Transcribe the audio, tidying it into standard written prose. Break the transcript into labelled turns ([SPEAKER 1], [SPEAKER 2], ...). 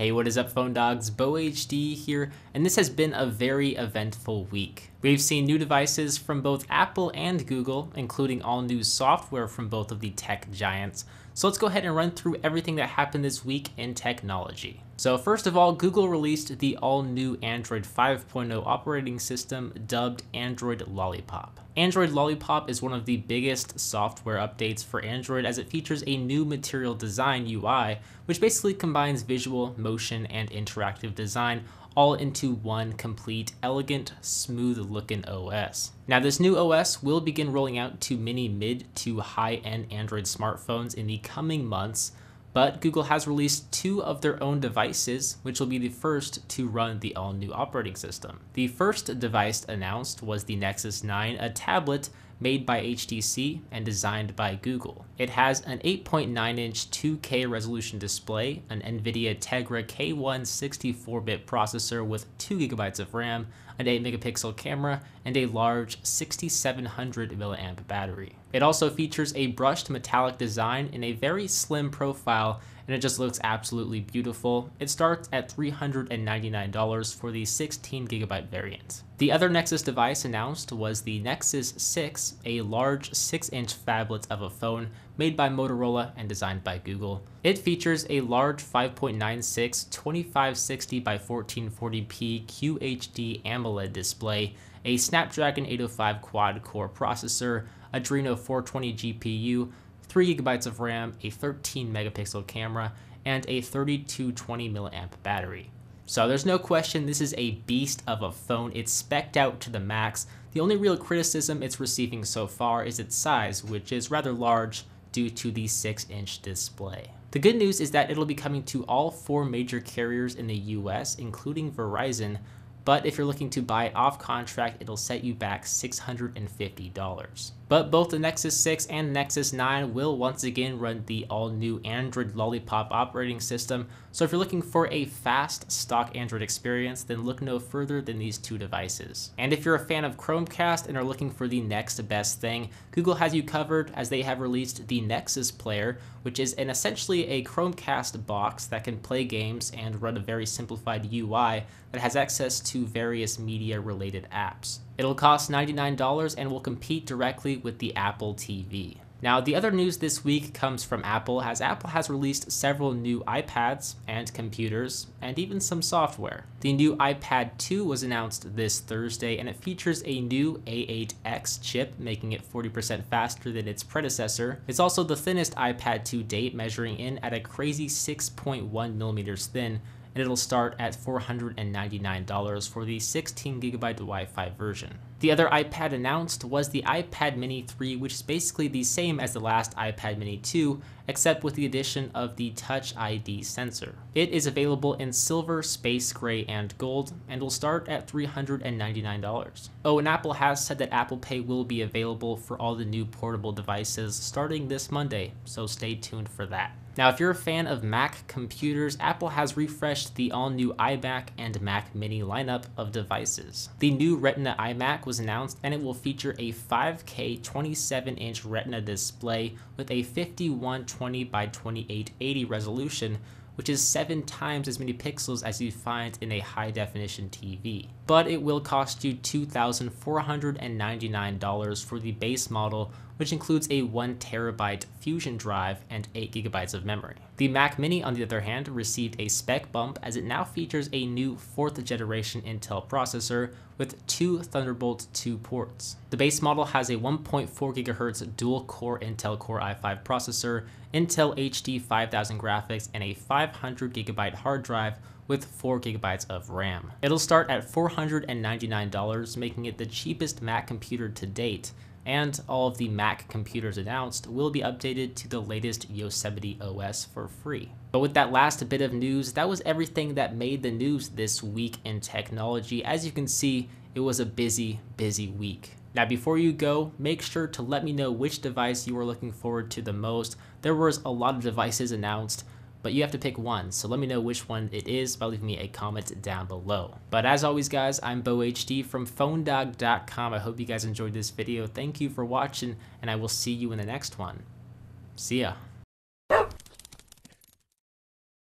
[SPEAKER 1] Hey, what is up, phone dogs? Beau HD here, and this has been a very eventful week. We've seen new devices from both Apple and Google, including all new software from both of the tech giants. So let's go ahead and run through everything that happened this week in technology. So first of all, Google released the all-new Android 5.0 operating system dubbed Android Lollipop. Android Lollipop is one of the biggest software updates for Android as it features a new material design UI, which basically combines visual, motion, and interactive design all into one complete, elegant, smooth-looking OS. Now, this new OS will begin rolling out to many mid to high-end Android smartphones in the coming months, but Google has released two of their own devices, which will be the first to run the all-new operating system. The first device announced was the Nexus 9, a tablet made by HTC and designed by Google. It has an 8.9-inch 2K resolution display, an NVIDIA Tegra K1 64-bit processor with 2GB of RAM, an 8-megapixel camera, and a large 6700 mAh battery. It also features a brushed metallic design in a very slim profile, and it just looks absolutely beautiful. It starts at $399 for the 16GB variant. The other Nexus device announced was the Nexus 6, a large 6-inch phablet of a phone made by Motorola and designed by Google. It features a large 5.96 2560 by 1440p QHD AMOLED display, a Snapdragon 805 quad-core processor, Adreno 420 GPU, 3GB of RAM, a 13-megapixel camera, and a 3220 mAh battery. So there's no question this is a beast of a phone. It's spec'd out to the max. The only real criticism it's receiving so far is its size, which is rather large due to the 6-inch display. The good news is that it'll be coming to all 4 major carriers in the US, including Verizon, but if you're looking to buy it off contract, it'll set you back $650. But both the Nexus 6 and Nexus 9 will once again run the all-new Android Lollipop operating system, so if you're looking for a fast stock Android experience, then look no further than these two devices. And if you're a fan of Chromecast and are looking for the next best thing, Google has you covered as they have released the Nexus Player, which is essentially a Chromecast box that can play games and run a very simplified UI that has access to various media-related apps. It'll cost $99 and will compete directly with the Apple TV. Now, the other news this week comes from Apple, as Apple has released several new iPads and computers, and even some software. The new iPad 2 was announced this Thursday, and it features a new A8X chip, making it 40% faster than its predecessor. It's also the thinnest iPad to date, measuring in at a crazy 6.1 millimeters thin, and it'll start at $499 for the 16GB Wi-Fi version. The other iPad announced was the iPad Mini 3, which is basically the same as the last iPad Mini 2, except with the addition of the Touch ID sensor. It is available in silver, space gray, and gold, and will start at $399. Oh, and Apple has said that Apple Pay will be available for all the new portable devices starting this Monday, so stay tuned for that. Now, if you're a fan of Mac computers, Apple has refreshed the all-new iMac and Mac Mini lineup of devices. The new Retina iMac was announced, and it will feature a 5K 27-inch Retina display with a 5120 by 2880 resolution, which is 7 times as many pixels as you'd find in a high-definition TV. But it will cost you $2,499 for the base model, which includes a 1TB Fusion drive and 8GB of memory. The Mac Mini, on the other hand, received a spec bump as it now features a new 4th generation Intel processor with 2 Thunderbolt 2 ports. The base model has a 1.4 GHz dual-core Intel Core i5 processor, Intel HD 5000 graphics, and a 500GB hard drive with 4GB of RAM. It'll start at $499, making it the cheapest Mac computer to date, and all of the Mac computers announced will be updated to the latest Yosemite OS for free. But with that last bit of news, that was everything that made the news this week in technology. As you can see, it was a busy week. Now, before you go, make sure to let me know which device you are looking forward to the most. There was a lot of devices announced, but you have to pick one, so let me know which one it is by leaving me a comment down below. But as always, guys, I'm Beau HD from phonedog.com. I hope you guys enjoyed this video. Thank you for watching, and I will see you in the next one. See ya.